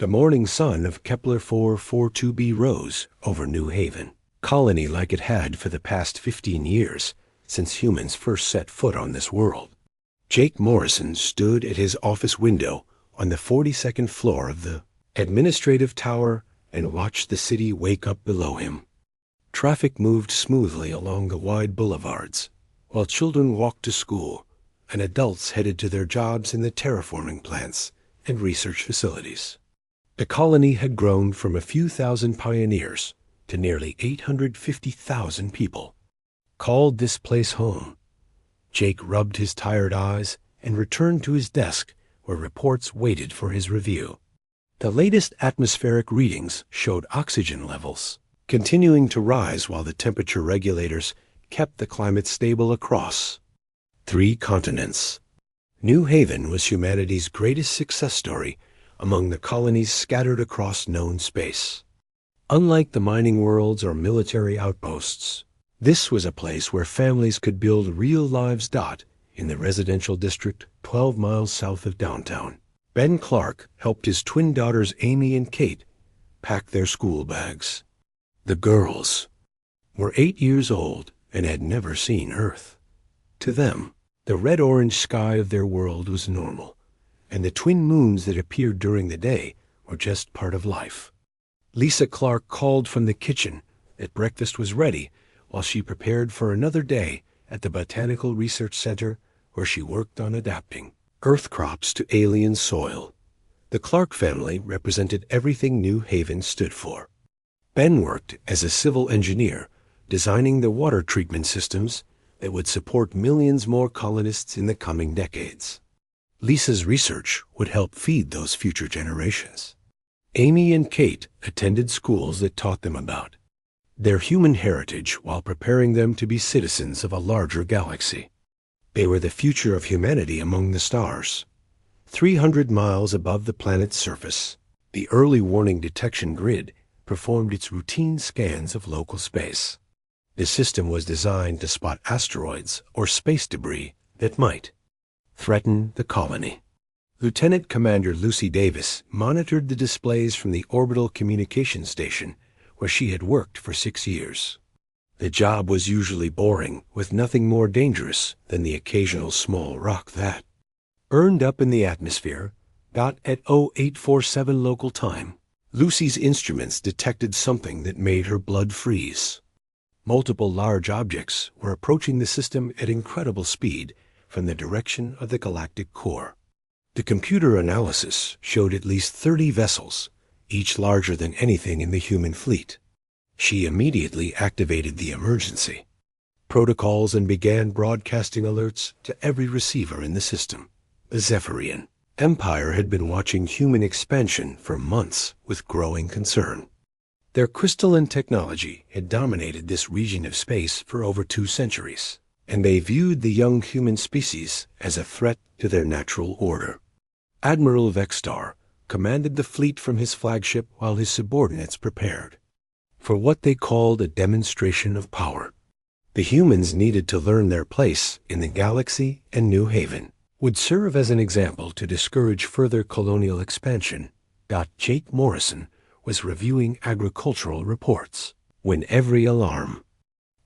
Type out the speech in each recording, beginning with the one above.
The morning sun of Kepler 442b rose over New Haven, colony like it had for the past 15 years since humans first set foot on this world. Jake Morrison stood at his office window on the 42nd floor of the administrative tower and watched the city wake up below him. Traffic moved smoothly along the wide boulevards, while children walked to school and adults headed to their jobs in the terraforming plants and research facilities. The colony had grown from a few thousand pioneers to nearly 850,000 people. Called this place home. Jake rubbed his tired eyes and returned to his desk where reports waited for his review. The latest atmospheric readings showed oxygen levels continuing to rise while the temperature regulators kept the climate stable across 3 continents. New Haven was humanity's greatest success story among the colonies scattered across known space. Unlike the mining worlds or military outposts, this was a place where families could build real lives. In the residential district 12 miles south of downtown, Ben Clark helped his twin daughters Amy and Kate pack their school bags. The girls were 8 years old and had never seen Earth. To them, the red-orange sky of their world was normal, and the twin moons that appeared during the day were just part of life. Lisa Clark called from the kitchen that breakfast was ready while she prepared for another day at the Botanical Research Center where she worked on adapting Earth crops to alien soil. The Clark family represented everything New Haven stood for. Ben worked as a civil engineer, designing the water treatment systems that would support millions more colonists in the coming decades. Lisa's research would help feed those future generations. Amy and Kate attended schools that taught them about their human heritage while preparing them to be citizens of a larger galaxy. They were the future of humanity among the stars. 300 miles above the planet's surface, the early warning detection grid performed its routine scans of local space. The system was designed to spot asteroids or space debris that might threaten the colony. Lieutenant Commander Lucy Davis monitored the displays from the orbital communications station where she had worked for 6 years. The job was usually boring, with nothing more dangerous than the occasional small rock that earned up in the atmosphere. At 0847 local time, Lucy's instruments detected something that made her blood freeze. Multiple large objects were approaching the system at incredible speed from the direction of the galactic core. The computer analysis showed at least 30 vessels, each larger than anything in the human fleet. She immediately activated the emergency protocols and began broadcasting alerts to every receiver in the system. The Zephyrian Empire had been watching human expansion for months with growing concern. Their crystalline technology had dominated this region of space for over 2 centuries, and they viewed the young human species as a threat to their natural order. Admiral Vexstar commanded the fleet from his flagship while his subordinates prepared for what they called a demonstration of power. The humans needed to learn their place in the galaxy, and New Haven would serve as an example to discourage further colonial expansion. Jake Morrison was reviewing agricultural reports when every alarm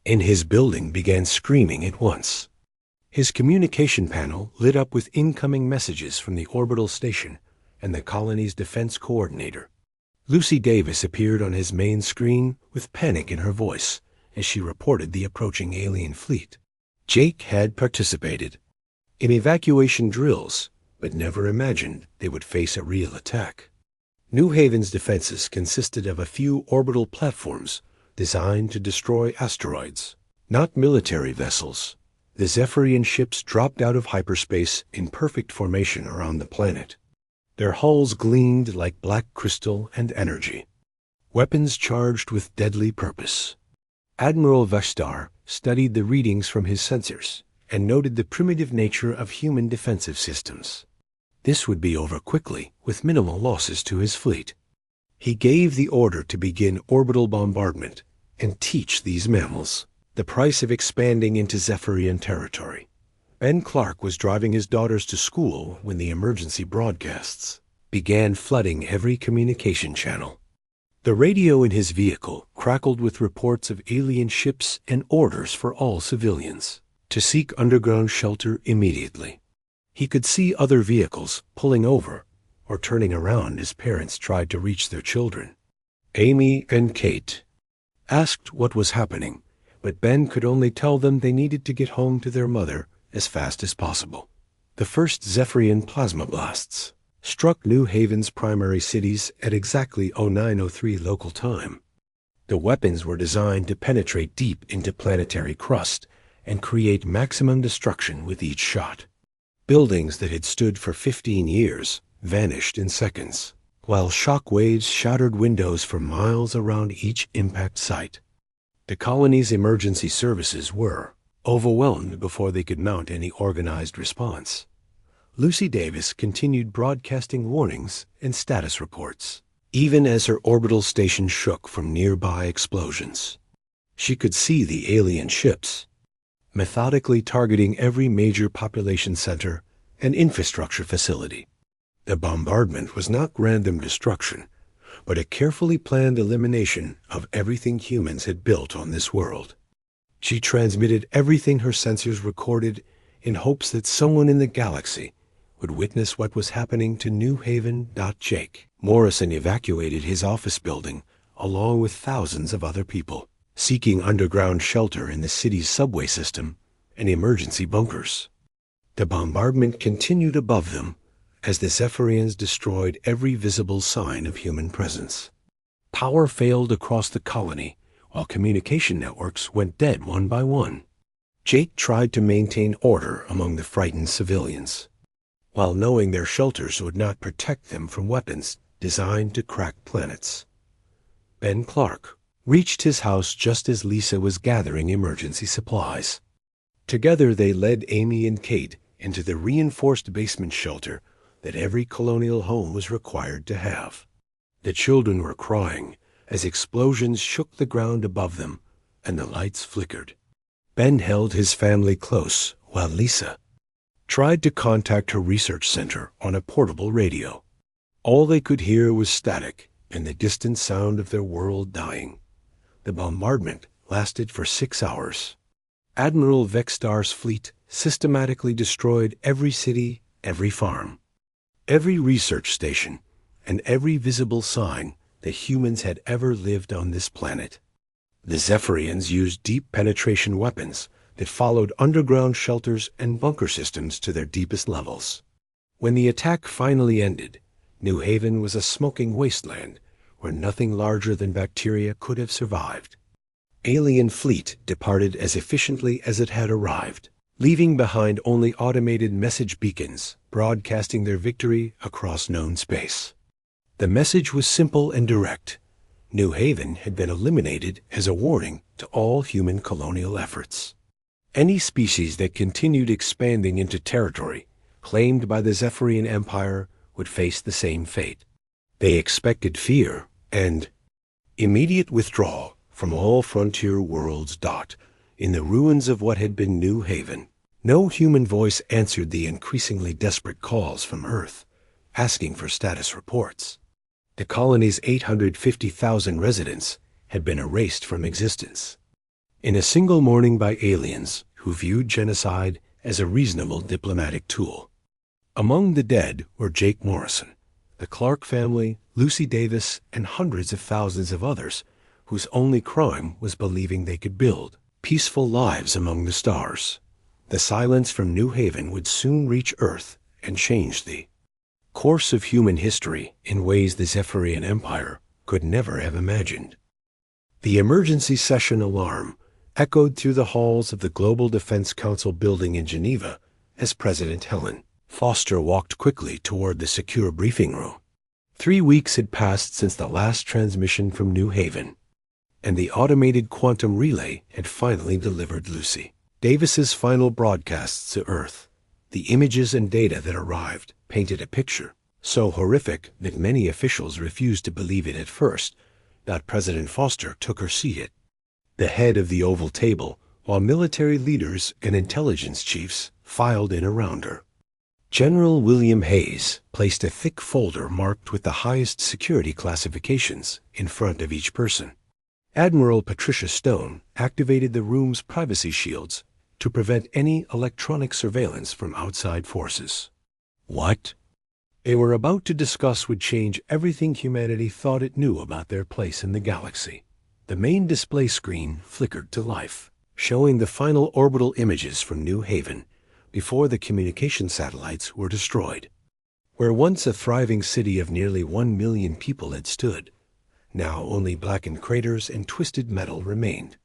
in his building began screaming at once. His communication panel lit up with incoming messages from the orbital station and the colony's defense coordinator. Lucy Davis appeared on his main screen with panic in her voice as she reported the approaching alien fleet. Jake had participated in evacuation drills, but never imagined they would face a real attack. New Haven's defenses consisted of a few orbital platforms designed to destroy asteroids, not military vessels. The Zephyrian ships dropped out of hyperspace in perfect formation around the planet. Their hulls gleamed like black crystal and energy, weapons charged with deadly purpose. Admiral Vexstar studied the readings from his sensors and noted the primitive nature of human defensive systems. This would be over quickly with minimal losses to his fleet. He gave the order to begin orbital bombardment and teach these mammals the price of expanding into Zephyrian territory. Ben Clark was driving his daughters to school when the emergency broadcasts began flooding every communication channel. The radio in his vehicle crackled with reports of alien ships and orders for all civilians to seek underground shelter immediately. He could see other vehicles pulling over or turning around as parents tried to reach their children. Amy and Kate asked what was happening, but Ben could only tell them they needed to get home to their mother as fast as possible. The first Zephyrian plasma blasts struck New Haven's primary cities at exactly 0903 local time. The weapons were designed to penetrate deep into planetary crust and create maximum destruction with each shot. Buildings that had stood for 15 years vanished in seconds, while shock waves shattered windows for miles around each impact site. The colony's emergency services were overwhelmed before they could mount any organized response. Lucy Davis continued broadcasting warnings and status reports, even as her orbital station shook from nearby explosions. She could see the alien ships, methodically targeting every major population center and infrastructure facility. The bombardment was not random destruction, but a carefully planned elimination of everything humans had built on this world. She transmitted everything her sensors recorded in hopes that someone in the galaxy would witness what was happening to New Haven. Jake Morrison evacuated his office building along with thousands of other people, seeking underground shelter in the city's subway system and emergency bunkers. The bombardment continued above them as the Zephyrians destroyed every visible sign of human presence. Power failed across the colony, while communication networks went dead one by one. Jake tried to maintain order among the frightened civilians, while knowing their shelters would not protect them from weapons designed to crack planets. Ben Clark reached his house just as Lisa was gathering emergency supplies. Together they led Amy and Kate into the reinforced basement shelter that every colonial home was required to have. The children were crying as explosions shook the ground above them and the lights flickered. Ben held his family close while Lisa tried to contact her research center on a portable radio. All they could hear was static and the distant sound of their world dying. The bombardment lasted for 6 hours. Admiral Vextar's fleet systematically destroyed every city, every farm, every research station, and every visible sign that humans had ever lived on this planet. The Zephyrians used deep penetration weapons that followed underground shelters and bunker systems to their deepest levels. When the attack finally ended, New Haven was a smoking wasteland where nothing larger than bacteria could have survived. Alien fleet departed as efficiently as it had arrived, leaving behind only automated message beacons broadcasting their victory across known space. The message was simple and direct. New Haven had been eliminated as a warning to all human colonial efforts. Any species that continued expanding into territory claimed by the Zephyrian Empire would face the same fate. They expected fear and immediate withdrawal from all frontier worlds. In the ruins of what had been New Haven, no human voice answered the increasingly desperate calls from Earth, asking for status reports. The colony's 850,000 residents had been erased from existence in a single morning by aliens who viewed genocide as a reasonable diplomatic tool. Among the dead were Jake Morrison, the Clark family, Lucy Davis, and hundreds of thousands of others whose only crime was believing they could build peaceful lives among the stars. The silence from New Haven would soon reach Earth and change the course of human history in ways the Zephyrian Empire could never have imagined. The emergency session alarm echoed through the halls of the Global Defense Council building in Geneva as President Helen Foster walked quickly toward the secure briefing room. 3 weeks had passed since the last transmission from New Haven, and the automated quantum relay had finally delivered Lucy Davis's final broadcasts to Earth. The images and data that arrived painted a picture so horrific that many officials refused to believe it at first that President Foster took her seat, the head of the Oval Table, while military leaders and intelligence chiefs filed in around her. General William Hayes placed a thick folder marked with the highest security classifications in front of each person. Admiral Patricia Stone activated the room's privacy shields to prevent any electronic surveillance from outside forces. What they were about to discuss would change everything humanity thought it knew about their place in the galaxy. The main display screen flickered to life, showing the final orbital images from New Haven before the communication satellites were destroyed. Where once a thriving city of nearly 1 million people had stood, now only blackened craters and twisted metal remained.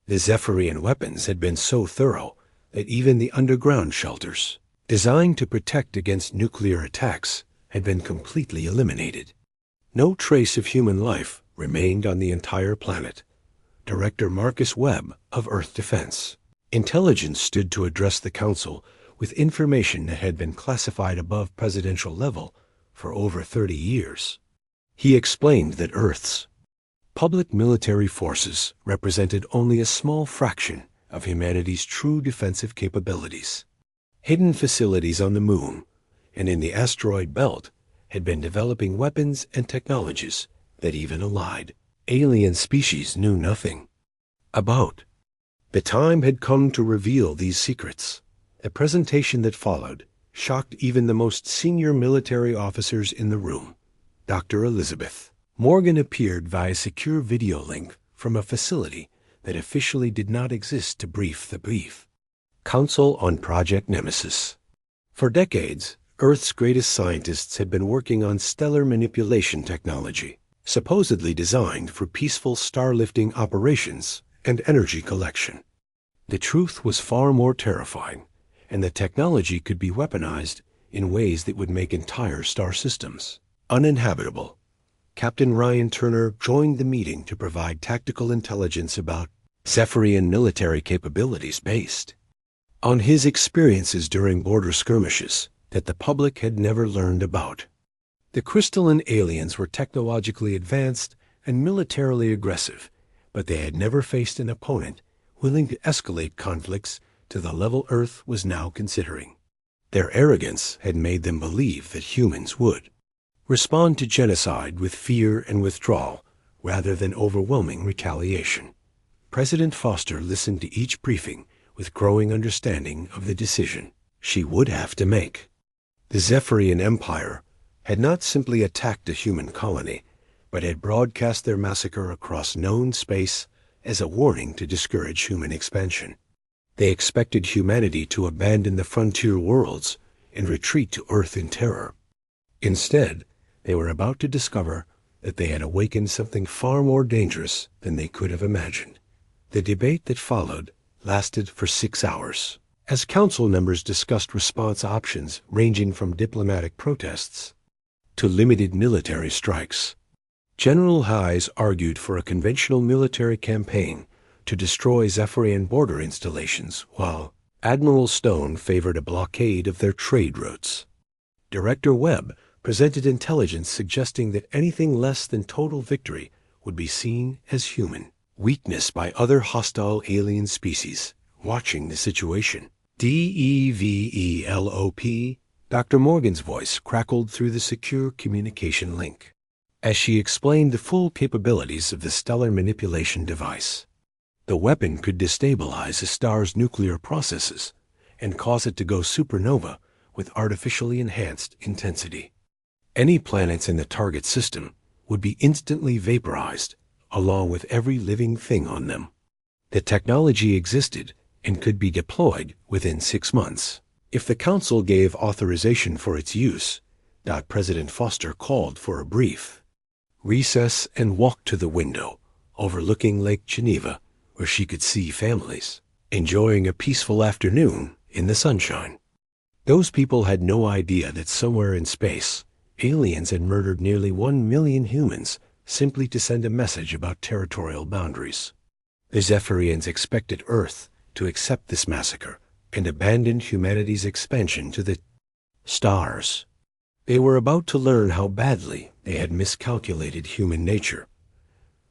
The Zephyrian weapons had been so thorough that even the underground shelters, designed to protect against nuclear attacks, had been completely eliminated. No trace of human life remained on the entire planet. Director Marcus Webb of Earth Defense Intelligence stood to address the Council with information that had been classified above presidential level for over 30 years. He explained that Earth's public military forces represented only a small fraction of humanity's true defensive capabilities. Hidden facilities on the Moon and in the asteroid belt had been developing weapons and technologies that even allied alien species knew nothing about. The time had come to reveal these secrets. The presentation that followed shocked even the most senior military officers in the room. Dr. Elizabeth Morgan appeared via secure video link from a facility that officially did not exist to brief the Council on Project Nemesis. For decades, Earth's greatest scientists had been working on stellar manipulation technology, supposedly designed for peaceful star-lifting operations and energy collection. The truth was far more terrifying, and the technology could be weaponized in ways that would make entire star systems uninhabitable. Captain Ryan Turner joined the meeting to provide tactical intelligence about Zephyrian military capabilities based on his experiences during border skirmishes that the public had never learned about. The crystalline aliens were technologically advanced and militarily aggressive, but they had never faced an opponent willing to escalate conflicts to the level Earth was now considering. Their arrogance had made them believe that humans would respond to genocide with fear and withdrawal rather than overwhelming retaliation. President Foster listened to each briefing with growing understanding of the decision she would have to make. The Zephyrian Empire had not simply attacked a human colony, but had broadcast their massacre across known space as a warning to discourage human expansion. They expected humanity to abandon the frontier worlds and retreat to Earth in terror. Instead, they were about to discover that they had awakened something far more dangerous than they could have imagined. The debate that followed lasted for 6 hours, as council members discussed response options ranging from diplomatic protests to limited military strikes. General Hayes argued for a conventional military campaign to destroy Zephyrian border installations, while Admiral Stone favored a blockade of their trade routes. Director Webb presented intelligence suggesting that anything less than total victory would be seen as human weakness by other hostile alien species watching the situation. DEVELOP, Dr. Morgan's voice crackled through the secure communication link as she explained the full capabilities of the stellar manipulation device. The weapon could destabilize a star's nuclear processes and cause it to go supernova with artificially enhanced intensity. Any planets in the target system would be instantly vaporized, along with every living thing on them. The technology existed and could be deployed within 6 months. If the Council gave authorization for its use, President Foster called for a brief recess and walked to the window overlooking Lake Geneva, where she could see families enjoying a peaceful afternoon in the sunshine. Those people had no idea that somewhere in space, aliens had murdered nearly 1 million humans simply to send a message about territorial boundaries. The Zephyrians expected Earth to accept this massacre and abandon humanity's expansion to the stars. They were about to learn how badly they had miscalculated human nature.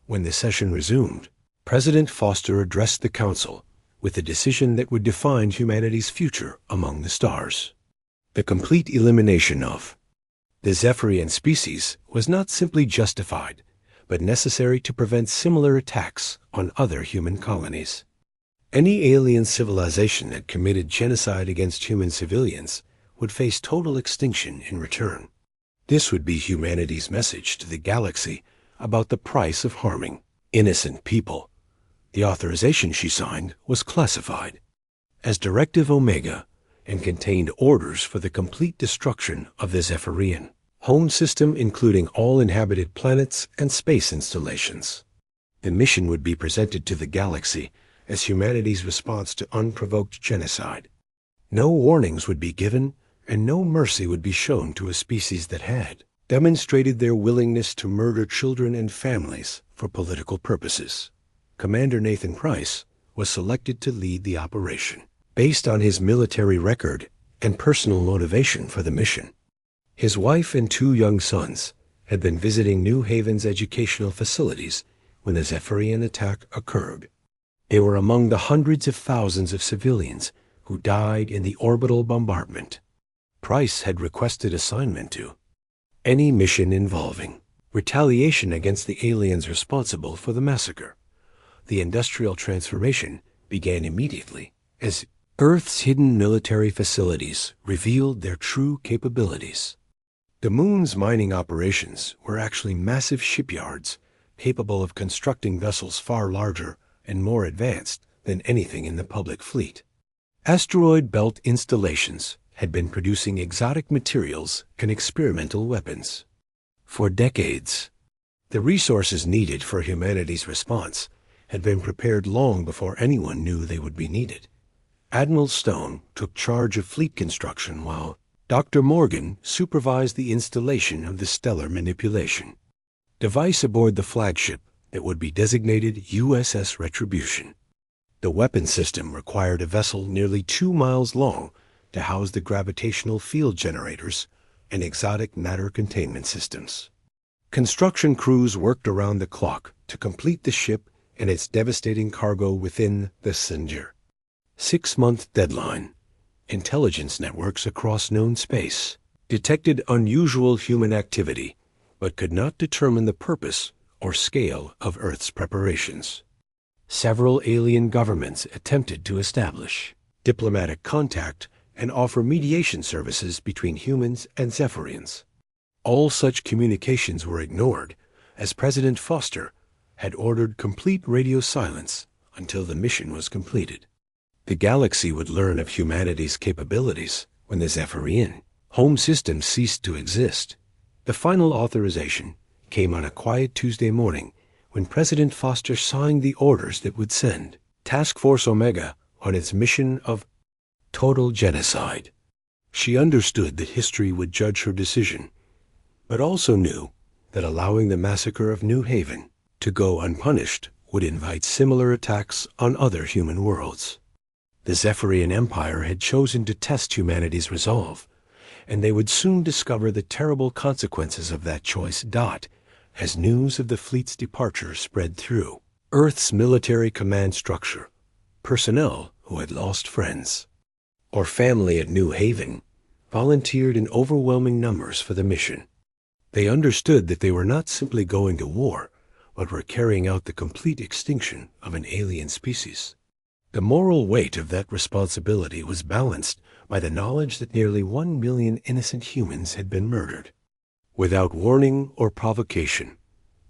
When the session resumed, President Foster addressed the Council with a decision that would define humanity's future among the stars. The complete elimination of the Zephyrian species was not simply justified, but necessary to prevent similar attacks on other human colonies. Any alien civilization that committed genocide against human civilians would face total extinction in return. This would be humanity's message to the galaxy about the price of harming innocent people. The authorization she signed was classified as Directive Omega and contained orders for the complete destruction of the Zephyrian home system, including all inhabited planets and space installations. The mission would be presented to the galaxy as humanity's response to unprovoked genocide. No warnings would be given, and no mercy would be shown to a species that had demonstrated their willingness to murder children and families for political purposes. Commander Nathan Price was selected to lead the operation based on his military record and personal motivation for the mission. His wife and 2 young sons had been visiting New Haven's educational facilities when the Zephyrian attack occurred. They were among the hundreds of thousands of civilians who died in the orbital bombardment. Price had requested assignment to any mission involving retaliation against the aliens responsible for the massacre. The industrial transformation began immediately as Earth's hidden military facilities revealed their true capabilities. The moon's mining operations were actually massive shipyards capable of constructing vessels far larger and more advanced than anything in the public fleet. Asteroid belt installations had been producing exotic materials and experimental weapons. For decades, the resources needed for humanity's response had been prepared long before anyone knew they would be needed. Admiral Stone took charge of fleet construction while Dr. Morgan supervised the installation of the stellar manipulation device aboard the flagship that would be designated USS Retribution. The weapon system required a vessel nearly 2 miles long to house the gravitational field generators and exotic matter containment systems. Construction crews worked around the clock to complete the ship and its devastating cargo within the Singer 6-month deadline. Intelligence networks across known space detected unusual human activity, but could not determine the purpose or scale of Earth's preparations. Several alien governments attempted to establish diplomatic contact and offer mediation services between humans and Zephyrians. All such communications were ignored, as President Foster had ordered complete radio silence until the mission was completed. The galaxy would learn of humanity's capabilities when the Zephyrian home system ceased to exist. The final authorization came on a quiet Tuesday morning when President Foster signed the orders that would send Task Force Omega on its mission of total genocide. She understood that history would judge her decision, but also knew that allowing the massacre of New Haven to go unpunished would invite similar attacks on other human worlds. The Zephyrian Empire had chosen to test humanity's resolve, and they would soon discover the terrible consequences of that choice. As news of the fleet's departure spread through Earth's military command structure, personnel who had lost friends or family at New Haven volunteered in overwhelming numbers for the mission. They understood that they were not simply going to war, but were carrying out the complete extinction of an alien species. The moral weight of that responsibility was balanced by the knowledge that nearly 1 million innocent humans had been murdered. Without warning or provocation,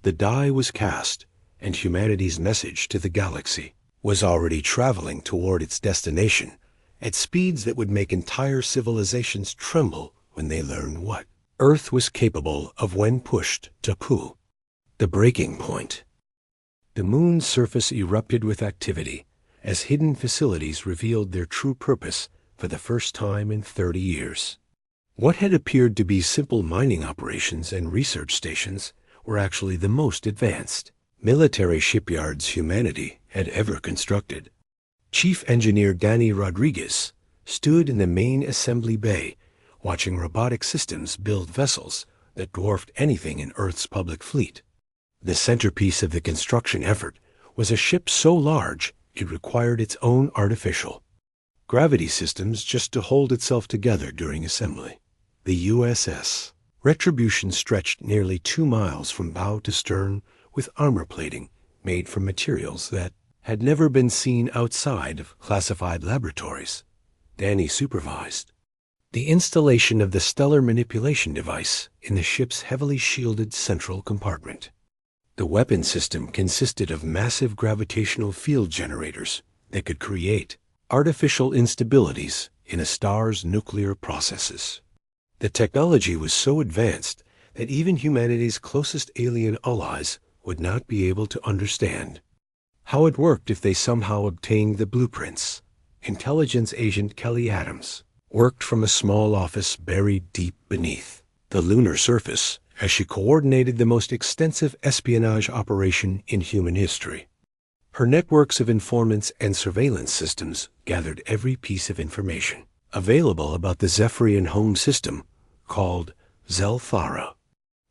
the die was cast, and humanity's message to the galaxy was already traveling toward its destination at speeds that would make entire civilizations tremble when they learned what Earth was capable of when pushed to pull the breaking point. The moon's surface erupted with activity as hidden facilities revealed their true purpose for the first time in 30 years. What had appeared to be simple mining operations and research stations were actually the most advanced military shipyards humanity had ever constructed. Chief Engineer Danny Rodriguez stood in the main assembly bay, watching robotic systems build vessels that dwarfed anything in Earth's public fleet. The centerpiece of the construction effort was a ship so large it required its own artificial gravity systems just to hold itself together during assembly. The USS Retribution stretched nearly 2 miles from bow to stern with armor plating made from materials that had never been seen outside of classified laboratories. Danny supervised the installation of the stellar manipulation device in the ship's heavily shielded central compartment. The weapon system consisted of massive gravitational field generators that could create artificial instabilities in a star's nuclear processes. The technology was so advanced that even humanity's closest alien allies would not be able to understand how it worked if they somehow obtained the blueprints. Intelligence agent Kelly Adams worked from a small office buried deep beneath the lunar surface as she coordinated the most extensive espionage operation in human history. Her networks of informants and surveillance systems gathered every piece of information available about the Zephyrian home system called Zelthara.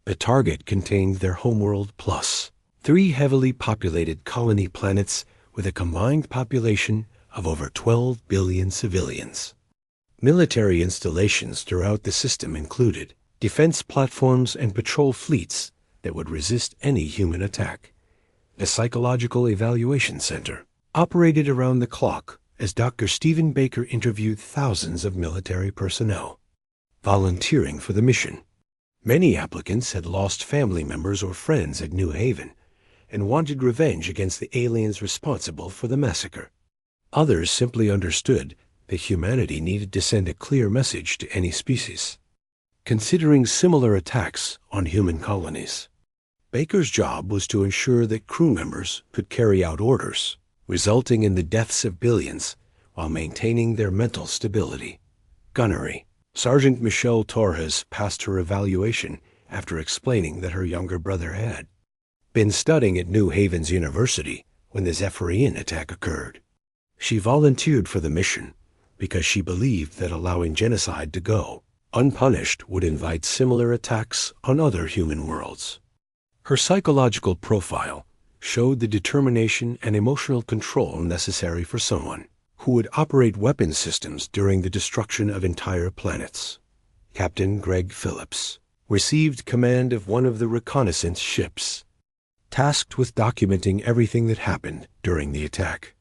The target contained their homeworld plus 3 heavily populated colony planets with a combined population of over 12 billion civilians. Military installations throughout the system included defense platforms and patrol fleets that would resist any human attack. A psychological evaluation center operated around the clock as Dr. Stephen Baker interviewed thousands of military personnel volunteering for the mission. Many applicants had lost family members or friends at New Haven and wanted revenge against the aliens responsible for the massacre. Others simply understood that humanity needed to send a clear message to any species, considering similar attacks on human colonies. Baker's job was to ensure that crew members could carry out orders, resulting in the deaths of billions while maintaining their mental stability. Gunnery. Sergeant Michelle Torres passed her evaluation after explaining that her younger brother had been studying at New Haven's University when the Zephyrian attack occurred. She volunteered for the mission because she believed that allowing genocide to go unpunished would invite similar attacks on other human worlds. Her psychological profile showed the determination and emotional control necessary for someone who would operate weapon systems during the destruction of entire planets. Captain Greg Phillips received command of one of the reconnaissance ships, tasked with documenting everything that happened during the attack.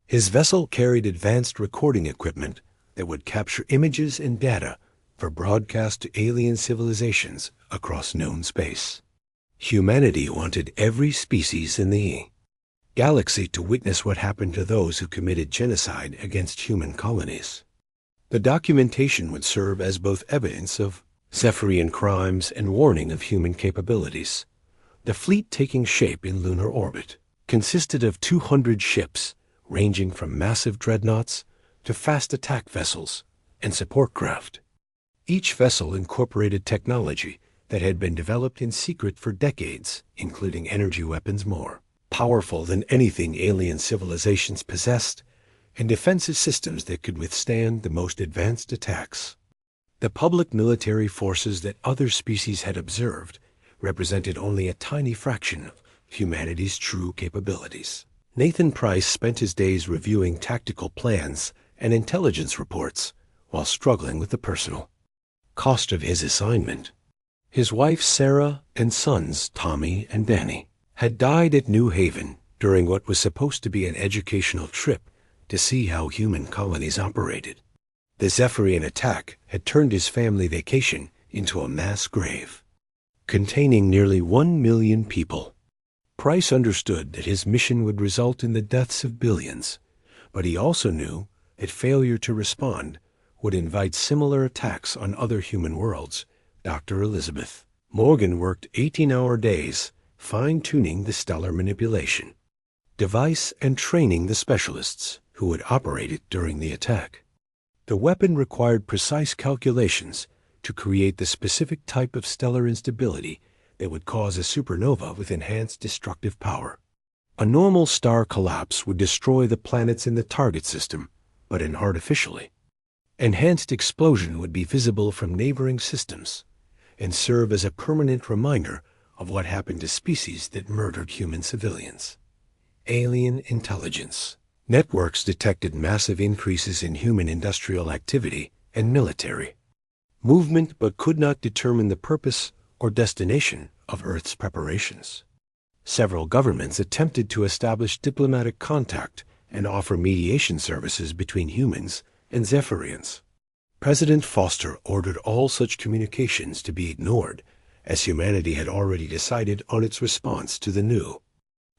His vessel carried advanced recording equipment that would capture images and data for broadcast to alien civilizations across known space. Humanity wanted every species in the galaxy to witness what happened to those who committed genocide against human colonies. The documentation would serve as both evidence of Zephyrian crimes and warning of human capabilities. The fleet taking shape in lunar orbit consisted of 200 ships, ranging from massive dreadnoughts to fast attack vessels and support craft. Each vessel incorporated technology that had been developed in secret for decades, including energy weapons more powerful than anything alien civilizations possessed, and defensive systems that could withstand the most advanced attacks. The public military forces that other species had observed represented only a tiny fraction of humanity's true capabilities. Nathan Price spent his days reviewing tactical plans and intelligence reports while struggling with the personal cost of his assignment. His wife Sarah and sons Tommy and Danny had died at New Haven during what was supposed to be an educational trip to see how human colonies operated. The Zephyrian attack had turned his family vacation into a mass grave, containing nearly 1 million people. Price understood that his mission would result in the deaths of billions, but he also knew that failure to respond would invite similar attacks on other human worlds. Dr. Elizabeth Morgan worked 18-hour days fine-tuning the stellar manipulation device and training the specialists who would operate it during the attack. The weapon required precise calculations to create the specific type of stellar instability that would cause a supernova with enhanced destructive power. A normal star collapse would destroy the planets in the target system, but an artificially enhanced explosion would be visible from neighboring systems and serve as a permanent reminder of what happened to species that murdered human civilians. Alien intelligence. Networks detected massive increases in human industrial activity and military movement, but could not determine the purpose or destination of Earth's preparations. Several governments attempted to establish diplomatic contact and offer mediation services between humans and Zephyrians. President Foster ordered all such communications to be ignored, as humanity had already decided on its response to the New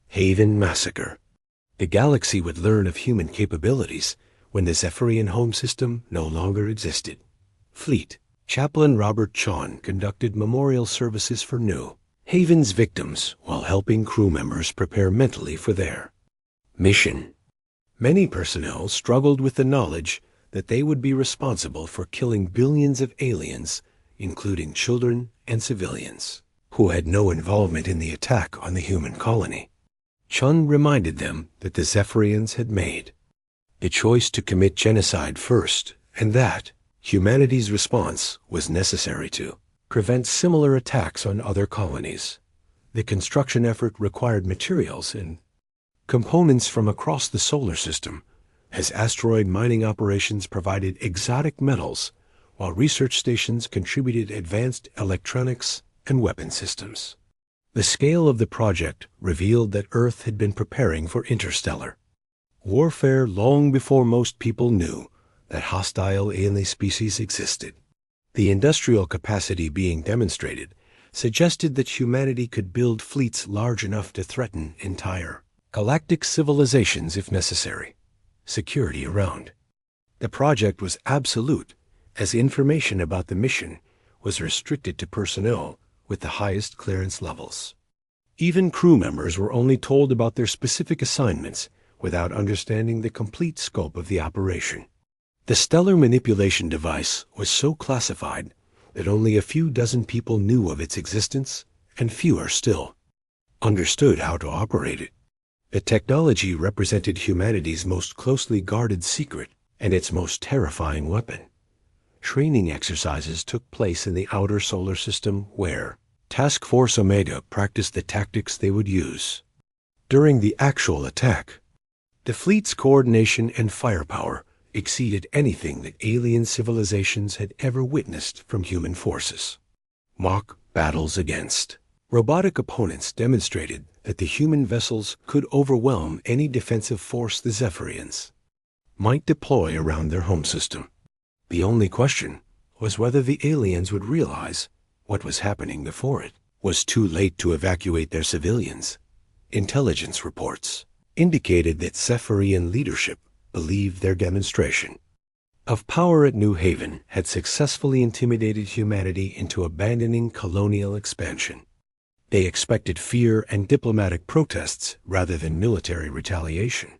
Haven massacre. The galaxy would learn of human capabilities when the Zephyrian home system no longer existed. Fleet Chaplain Robert Chon conducted memorial services for New Haven's victims while helping crew members prepare mentally for their mission. Many personnel struggled with the knowledge that they would be responsible for killing billions of aliens, including children and civilians, who had no involvement in the attack on the human colony. Chun reminded them that the Zephyrians had made the choice to commit genocide first, and that humanity's response was necessary to prevent similar attacks on other colonies. The construction effort required materials and components from across the solar system, as asteroid mining operations provided exotic metals, while research stations contributed advanced electronics and weapon systems. The scale of the project revealed that Earth had been preparing for interstellar warfare long before most people knew that hostile alien species existed. The industrial capacity being demonstrated suggested that humanity could build fleets large enough to threaten entire galactic civilizations if necessary. Security around the project was absolute, as information about the mission was restricted to personnel with the highest clearance levels. Even crew members were only told about their specific assignments without understanding the complete scope of the operation. The stellar manipulation device was so classified that only a few dozen people knew of its existence, and fewer still understood how to operate it. The technology represented humanity's most closely guarded secret and its most terrifying weapon. Training exercises took place in the outer solar system where Task Force Omega practiced the tactics they would use during the actual attack. The fleet's coordination and firepower exceeded anything that alien civilizations had ever witnessed from human forces. Mock battles against robotic opponents demonstrated that the human vessels could overwhelm any defensive force the Zephyrians might deploy around their home system. The only question was whether the aliens would realize what was happening before it was too late to evacuate their civilians. Intelligence reports indicated that Zephyrian leadership believed their demonstration of power at New Haven had successfully intimidated humanity into abandoning colonial expansion. They expected fear and diplomatic protests rather than military retaliation.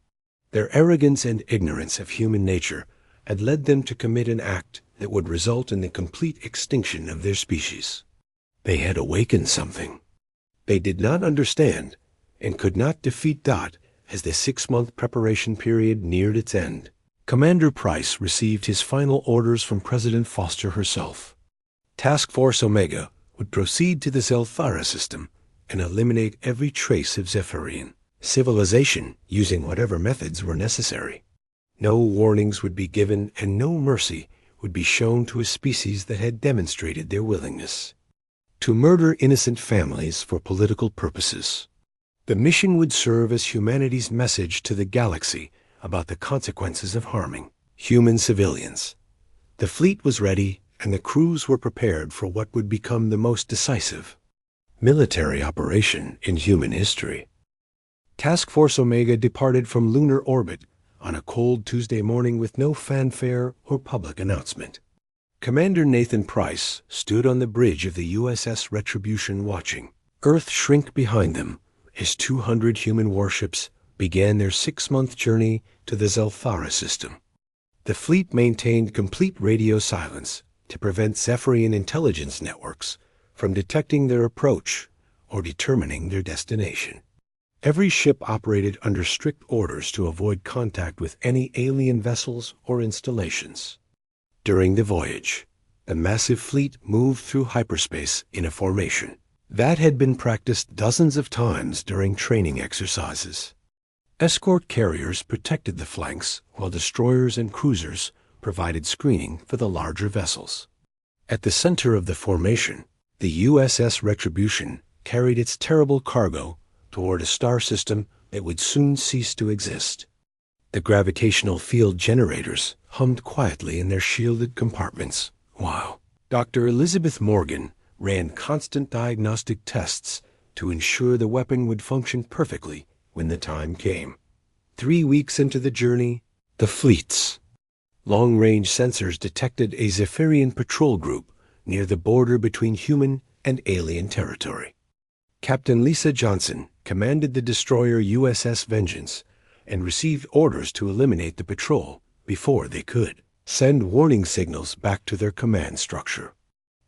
Their arrogance and ignorance of human nature had led them to commit an act that would result in the complete extinction of their species. They had awakened something they did not understand and could not defeat. As the 6-month preparation period neared its end, Commander Price received his final orders from President Foster herself. Task Force Omega would proceed to the Zelthara system and eliminate every trace of Zephyrian civilization using whatever methods were necessary. No warnings would be given and no mercy would be shown to a species that had demonstrated their willingness to murder innocent families for political purposes. The mission would serve as humanity's message to the galaxy about the consequences of harming human civilians. The fleet was ready, and the crews were prepared for what would become the most decisive military operation in human history. Task Force Omega departed from lunar orbit on a cold Tuesday morning with no fanfare or public announcement. Commander Nathan Price stood on the bridge of the USS Retribution watching Earth shrink behind them as 200 human warships began their 6-month journey to the Zelthara system. The fleet maintained complete radio silence to prevent Zephyrian intelligence networks from detecting their approach or determining their destination. Every ship operated under strict orders to avoid contact with any alien vessels or installations. During the voyage, the massive fleet moved through hyperspace in a formation that had been practiced dozens of times during training exercises. Escort carriers protected the flanks, while destroyers and cruisers provided screening for the larger vessels. At the center of the formation, the USS Retribution carried its terrible cargo toward a star system that would soon cease to exist. The gravitational field generators hummed quietly in their shielded compartments, while Dr. Elizabeth Morgan ran constant diagnostic tests to ensure the weapon would function perfectly when the time came. 3 weeks into the journey, the fleet's long-range sensors detected a Zephyrian patrol group near the border between human and alien territory. Captain Lisa Johnson commanded the destroyer USS Vengeance and received orders to eliminate the patrol before they could send warning signals back to their command structure.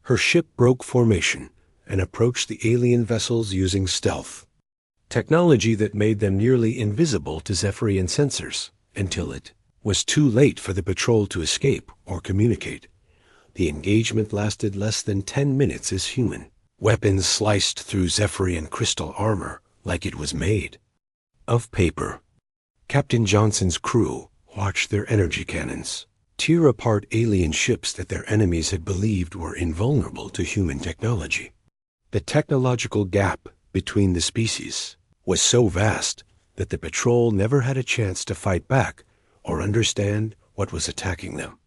Her ship broke formation and approached the alien vessels using stealth, technology that made them nearly invisible to Zephyrian sensors until it was too late for the patrol to escape or communicate. The engagement lasted less than 10 minutes as human weapons sliced through Zephyrian crystal armor like it was made of paper. Captain Johnson's crew watched their energy cannons tear apart alien ships that their enemies had believed were invulnerable to human technology. The technological gap between the species was so vast that the patrol never had a chance to fight back or understand what was attacking them.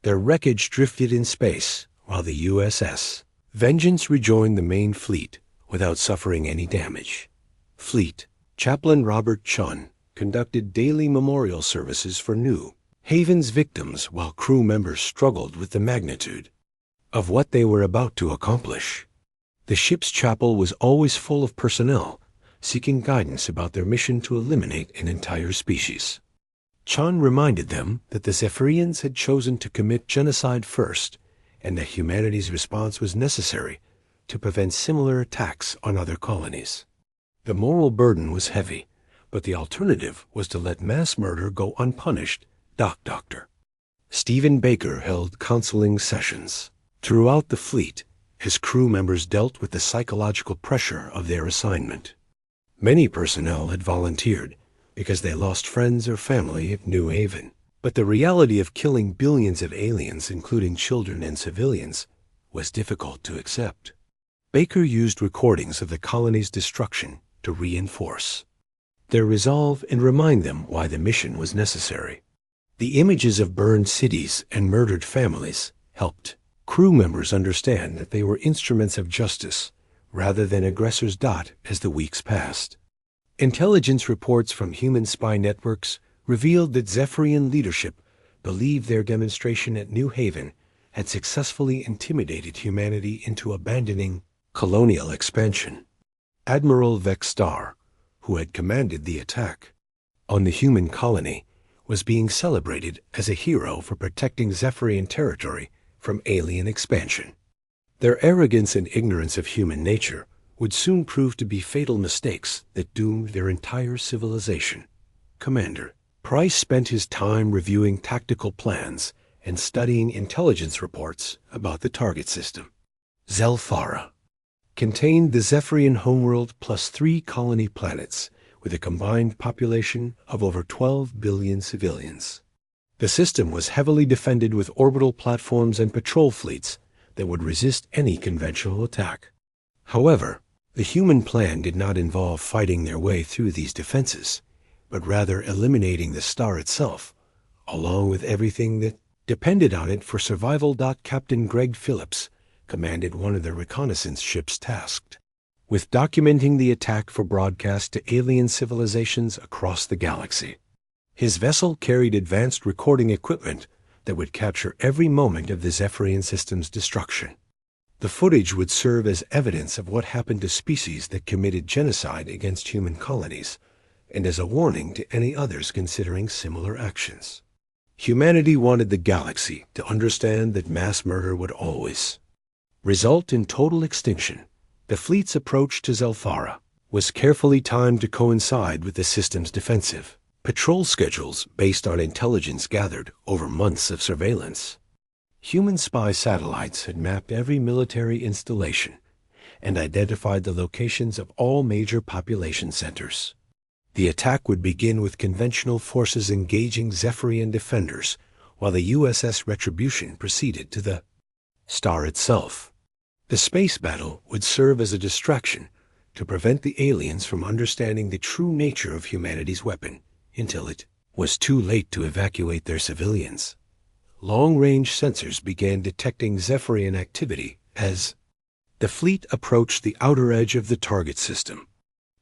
Their wreckage drifted in space while the USS Vengeance rejoined the main fleet without suffering any damage. Fleet Chaplain Robert Chun conducted daily memorial services for New Haven's victims while crew members struggled with the magnitude of what they were about to accomplish. The ship's chapel was always full of personnel seeking guidance about their mission to eliminate an entire species. Chun reminded them that the Zephyrians had chosen to commit genocide first, and that humanity's response was necessary to prevent similar attacks on other colonies. The moral burden was heavy, but the alternative was to let mass murder go unpunished. Dr. Stephen Baker held counseling sessions throughout the fleet as crew members dealt with the psychological pressure of their assignment. Many personnel had volunteered because they lost friends or family at New Haven. But the reality of killing billions of aliens, including children and civilians, was difficult to accept. Baker used recordings of the colony's destruction to reinforce their resolve and remind them why the mission was necessary. The images of burned cities and murdered families helped crew members understand that they were instruments of justice rather than aggressors. As the weeks passed, intelligence reports from human spy networks revealed that Zephyrian leadership believed their demonstration at New Haven had successfully intimidated humanity into abandoning colonial expansion. Admiral Vexstar, who had commanded the attack on the human colony, was being celebrated as a hero for protecting Zephyrian territory from alien expansion. Their arrogance and ignorance of human nature would soon prove to be fatal mistakes that doomed their entire civilization. Commander Price spent his time reviewing tactical plans and studying intelligence reports about the target system. Zelfara contained the Zephyrian homeworld plus 3 colony planets with a combined population of over 12 billion civilians. The system was heavily defended with orbital platforms and patrol fleets that would resist any conventional attack. However, the human plan did not involve fighting their way through these defenses, but rather eliminating the star itself, along with everything that depended on it for survival. Captain Greg Phillips commanded one of the reconnaissance ships tasked with documenting the attack for broadcast to alien civilizations across the galaxy. His vessel carried advanced recording equipment that would capture every moment of the Zephyrian system's destruction. The footage would serve as evidence of what happened to species that committed genocide against human colonies, and as a warning to any others considering similar actions. Humanity wanted the galaxy to understand that mass murder would always result in total extinction. The fleet's approach to Zelfara was carefully timed to coincide with the system's defensive patrol schedules based on intelligence gathered over months of surveillance. Human spy satellites had mapped every military installation and identified the locations of all major population centers. The attack would begin with conventional forces engaging Zephyrian defenders, while the USS Retribution proceeded to the star itself. The space battle would serve as a distraction to prevent the aliens from understanding the true nature of humanity's weapon until it was too late to evacuate their civilians. Long-range sensors began detecting Zephyrian activity as the fleet approached the outer edge of the target system.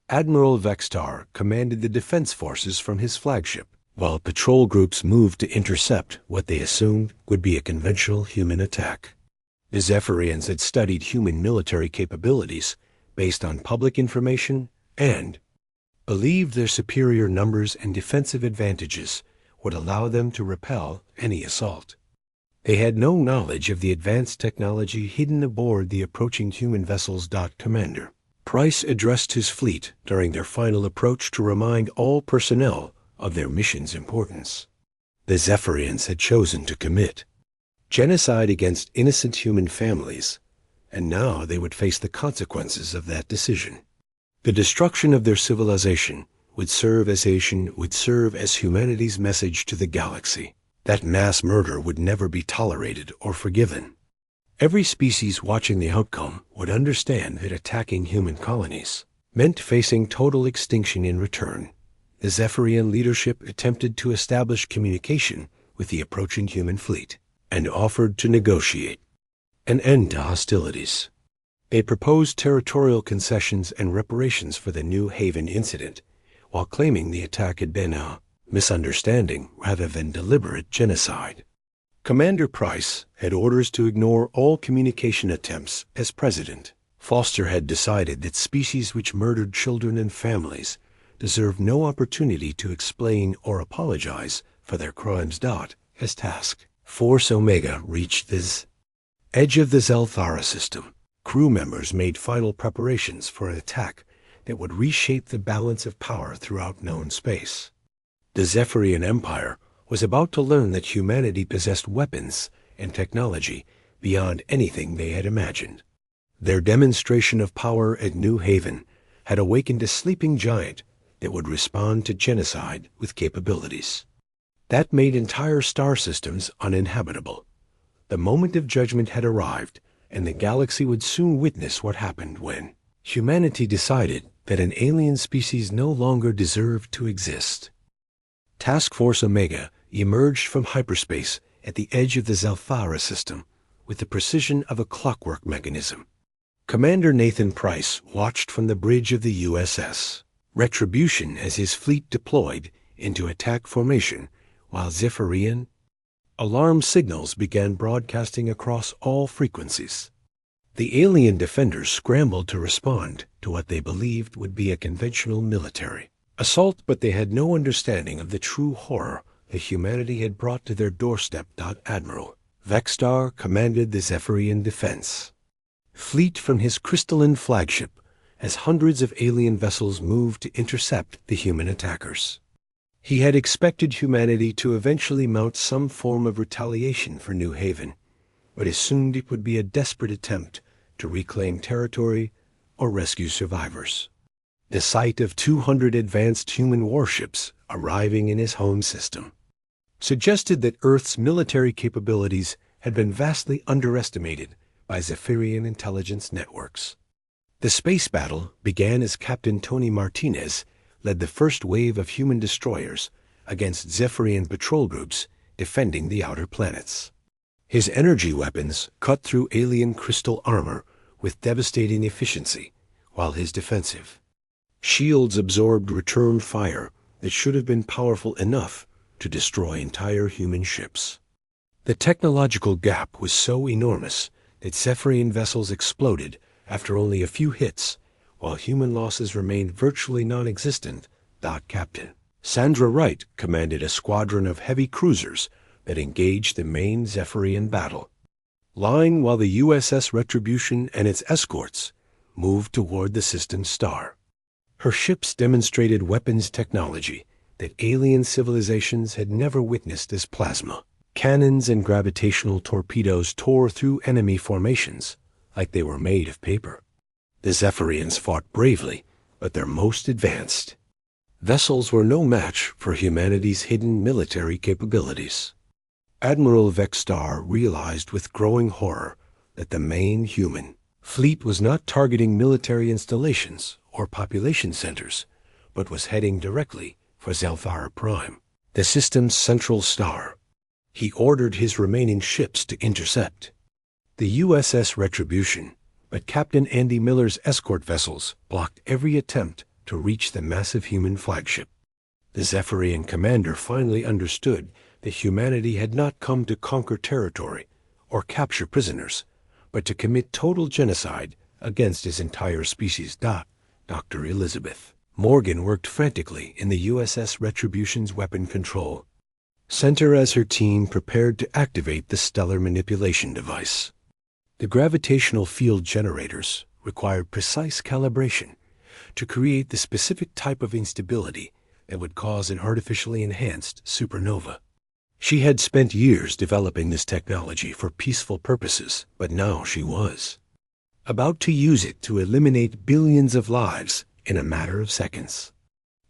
Admiral Vextar commanded the defense forces from his flagship, while patrol groups moved to intercept what they assumed would be a conventional human attack. The Zephyrians had studied human military capabilities based on public information and believed their superior numbers and defensive advantages would allow them to repel any assault. They had no knowledge of the advanced technology hidden aboard the approaching human vessels. Commander Price addressed his fleet during their final approach to remind all personnel of their mission's importance. The Zephyrians had chosen to commit genocide against innocent human families, and now they would face the consequences of that decision. The destruction of their civilization would serve as humanity's message to the galaxy that mass murder would never be tolerated or forgiven. Every species watching the outcome would understand that attacking human colonies meant facing total extinction in return. The Zephyrian leadership attempted to establish communication with the approaching human fleet and offered to negotiate an end to hostilities. They proposed territorial concessions and reparations for the New Haven incident, while claiming the attack had been a misunderstanding rather than deliberate genocide. Commander Price had orders to ignore all communication attempts as president. Foster had decided that species which murdered children and families deserved no opportunity to explain or apologize for their crimes. As Task Force Omega reached the edge of the Zelthara system, crew members made final preparations for an attack that would reshape the balance of power throughout known space. The Zephyrian Empire was about to learn that humanity possessed weapons and technology beyond anything they had imagined. Their demonstration of power at New Haven had awakened a sleeping giant that would respond to genocide with capabilities that made entire star systems uninhabitable. The moment of judgment had arrived, and the galaxy would soon witness what happened when humanity decided that an alien species no longer deserved to exist. Task Force Omega emerged from hyperspace at the edge of the Zelthara system with the precision of a clockwork mechanism. Commander Nathan Price watched from the bridge of the USS Retribution as his fleet deployed into attack formation, while Zephyrian alarm signals began broadcasting across all frequencies. The alien defenders scrambled to respond to what they believed would be a conventional military assault, but they had no understanding of the true horror that humanity had brought to their doorstep. Admiral Vextar commanded the Zephyrian defense fleet from his crystalline flagship as hundreds of alien vessels moved to intercept the human attackers. He had expected humanity to eventually mount some form of retaliation for New Haven, but assumed it would be a desperate attempt to reclaim territory or rescue survivors. The sight of 200 advanced human warships arriving in his home system suggested that Earth's military capabilities had been vastly underestimated by Zephyrian intelligence networks. The space battle began as Captain Tony Martinez led the first wave of human destroyers against Zephyrian patrol groups defending the outer planets. His energy weapons cut through alien crystal armor with devastating efficiency, while his defensive shields absorbed return fire that should have been powerful enough to destroy entire human ships. The technological gap was so enormous that Zephyrian vessels exploded after only a few hits, while human losses remained virtually non-existent. Captain Sandra Wright commanded a squadron of heavy cruisers that engaged the main Zephyrian battle line, while the USS Retribution and its escorts moved toward the system's star. Her ships demonstrated weapons technology that alien civilizations had never witnessed as plasma. Cannons and gravitational torpedoes tore through enemy formations like they were made of paper. The Zephyrians fought bravely, but their most advanced Vessels were no match for humanity's hidden military capabilities. Admiral Vexstar realized with growing horror that the main human fleet was not targeting military installations or population centers, but was heading directly for Zelthara Prime, the system's central star. He ordered his remaining ships to intercept. The USS Retribution, but Captain Andy Miller's escort vessels blocked every attempt to reach the massive human flagship. The Zephyrian commander finally understood that humanity had not come to conquer territory or capture prisoners, but to commit total genocide against his entire species. Dr. Elizabeth Morgan worked frantically in the USS Retribution's weapon control center as her team prepared to activate the stellar manipulation device. The gravitational field generators required precise calibration to create the specific type of instability that would cause an artificially enhanced supernova. She had spent years developing this technology for peaceful purposes, but now she was about to use it to eliminate billions of lives in a matter of seconds.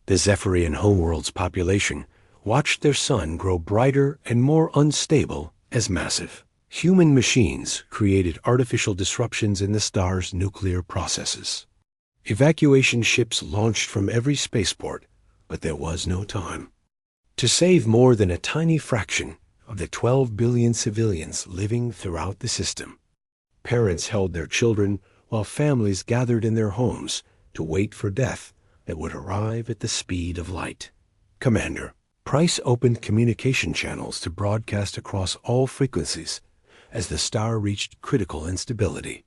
The Zephyrian homeworld's population watched their sun grow brighter and more unstable as massive human machines created artificial disruptions in the star's nuclear processes. Evacuation ships launched from every spaceport, but there was no time. To save more than a tiny fraction of the 12 billion civilians living throughout the system, parents held their children while families gathered in their homes to wait for death that would arrive at the speed of light. Commander Price opened communication channels to broadcast across all frequencies as the star reached critical instability.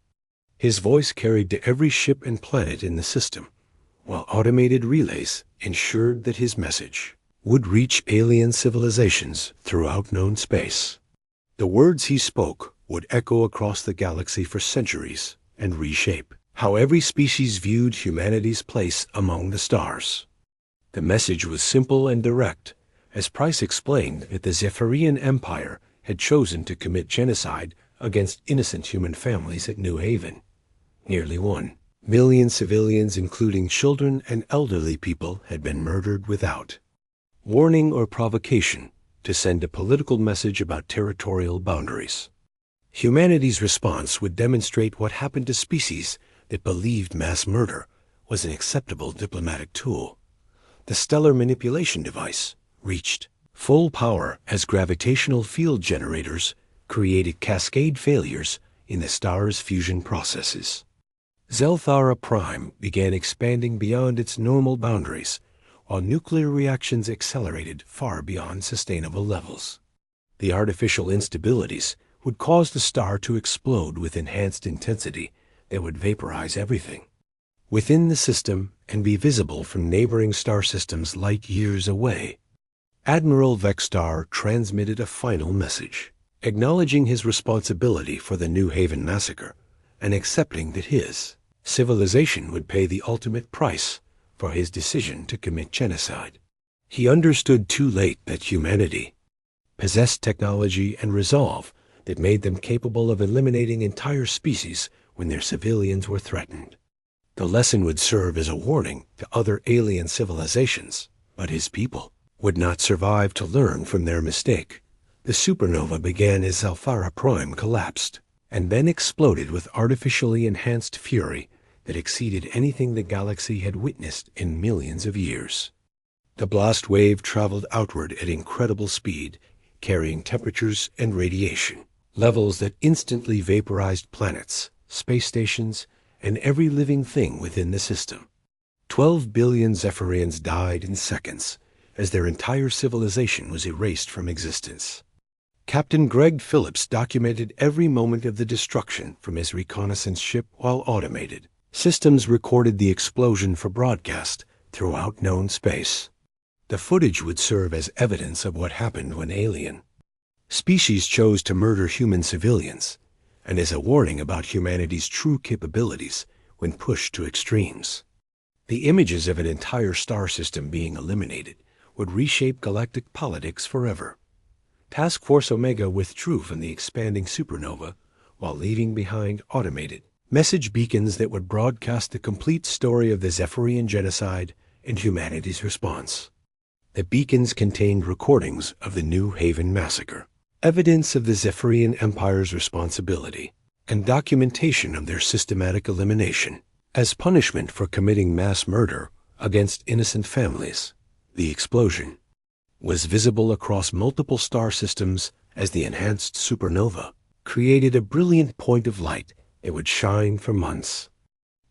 His voice carried to every ship and planet in the system, while automated relays ensured that his message would reach alien civilizations throughout known space. The words he spoke would echo across the galaxy for centuries and reshape how every species viewed humanity's place among the stars. The message was simple and direct, as Price explained that the Zephyrian Empire had chosen to commit genocide against innocent human families at New Haven. Nearly 1 million civilians, including children and elderly people, had been murdered without warning or provocation to send a political message about territorial boundaries. Humanity's response would demonstrate what happened to species that believed mass murder was an acceptable diplomatic tool. The stellar manipulation device reached full power as gravitational field generators created cascade failures in the star's fusion processes. Zelthara Prime began expanding beyond its normal boundaries, while nuclear reactions accelerated far beyond sustainable levels. The artificial instabilities would cause the star to explode with enhanced intensity that would vaporize everything within the system and be visible from neighboring star systems light years away. Admiral Vexstar transmitted a final message, acknowledging his responsibility for the New Haven massacre and accepting that his civilization would pay the ultimate price for his decision to commit genocide. He understood too late that humanity possessed technology and resolve that made them capable of eliminating entire species when their civilians were threatened. The lesson would serve as a warning to other alien civilizations, but his people would not survive to learn from their mistake. The supernova began as Zelthara Prime collapsed, and then exploded with artificially enhanced fury that exceeded anything the galaxy had witnessed in millions of years. The blast wave traveled outward at incredible speed, carrying temperatures and radiation levels that instantly vaporized planets, space stations, and every living thing within the system. 12 billion Zephyrians died in seconds, as their entire civilization was erased from existence. Captain Greg Phillips documented every moment of the destruction from his reconnaissance ship while automated systems recorded the explosion for broadcast throughout known space. The footage would serve as evidence of what happened when alien species chose to murder human civilians, and as a warning about humanity's true capabilities when pushed to extremes. The images of an entire star system being eliminated would reshape galactic politics forever. Task Force Omega withdrew from the expanding supernova while leaving behind automated message beacons that would broadcast the complete story of the Zephyrian genocide and humanity's response. The beacons contained recordings of the New Haven massacre, evidence of the Zephyrian Empire's responsibility, and documentation of their systematic elimination as punishment for committing mass murder against innocent families. The explosion was visible across multiple star systems as the enhanced supernova created a brilliant point of light that would shine for months.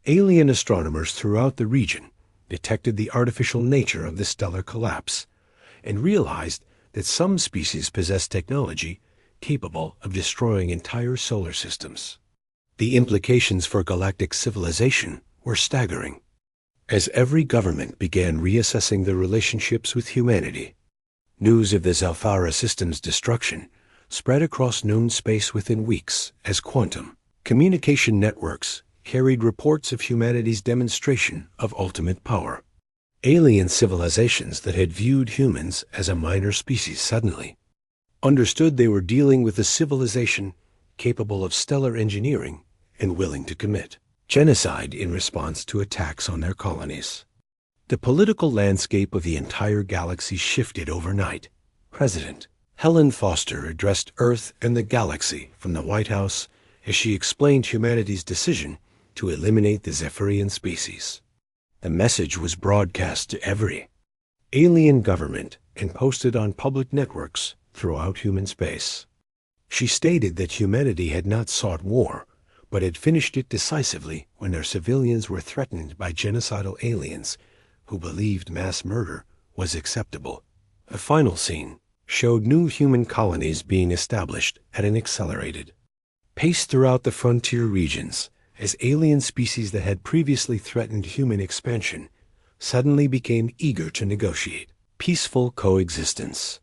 Alien astronomers throughout the region detected the artificial nature of the stellar collapse and realized that some species possess technology capable of destroying entire solar systems. The implications for galactic civilization were staggering. As every government began reassessing their relationships with humanity, news of the Zalfara system's destruction spread across known space within weeks as quantum communication networks carried reports of humanity's demonstration of ultimate power. Alien civilizations that had viewed humans as a minor species suddenly understood they were dealing with a civilization capable of stellar engineering and willing to commit genocide in response to attacks on their colonies. The political landscape of the entire galaxy shifted overnight. President Helen Foster addressed Earth and the galaxy from the White House as she explained humanity's decision to eliminate the Zephyrian species. The message was broadcast to every alien government and posted on public networks throughout human space. She stated that humanity had not sought war, but had finished it decisively when their civilians were threatened by genocidal aliens who believed mass murder was acceptable. The final scene showed new human colonies being established at an accelerated pace throughout the frontier regions as alien species that had previously threatened human expansion suddenly became eager to negotiate peaceful coexistence.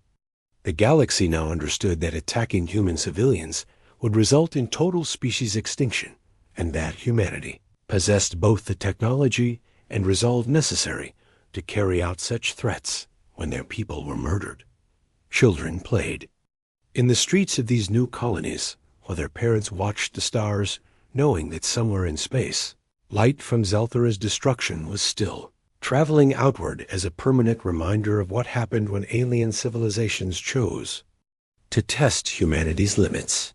The galaxy now understood that attacking human civilians would result in total species extinction, and that humanity possessed both the technology and resolve necessary to carry out such threats when their people were murdered. Children played in the streets of these new colonies while their parents watched the stars, knowing that somewhere in space, light from Zelthara's destruction was still traveling outward as a permanent reminder of what happened when alien civilizations chose to test humanity's limits.